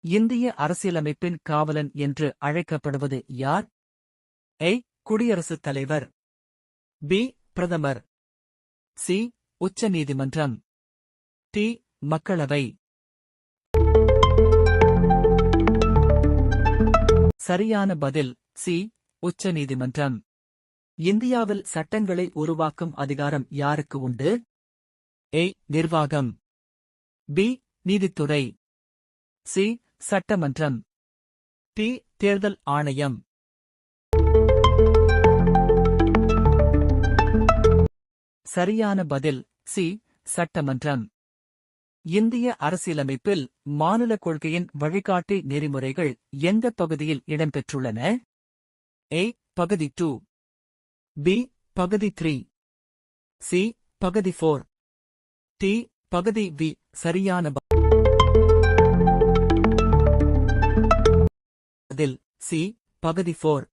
இந்திய அரசியலமைப்பின் காவலன் என்று அழைக்கப்படுவது யார்? ஏ. குடியரசுத் தலைவர். பி. பிரதமர். சி. உச்ச நீதிமன்றம். டி. மக்களவை. சரியான பதில் சி. உச்ச நீதிமன்றம். இந்தியாவில் சட்டங்களை உருவாக்கும் அதிகாரம் யாருக்கு உண்டு? ஏ. நிர்வாகம். பி. நீதித்துறை. சி. சட்டமன்றம். டி. தேர்தல் ஆணையம். சரியான பதில் சி. சட்டமன்றம். இந்திய அரசியலமைப்பில் மாநில கொள்கையின் வழிகாட்டி நெறிமுறைகள் எந்த பகுதியில் இடம்பெற்றுள்ளன? ஏ. பகுதி 2. பி. பகுதி 3. சி. பகுதி 4. டி. பகுதி வி. சரியான பதில் சி. பகுதி 4.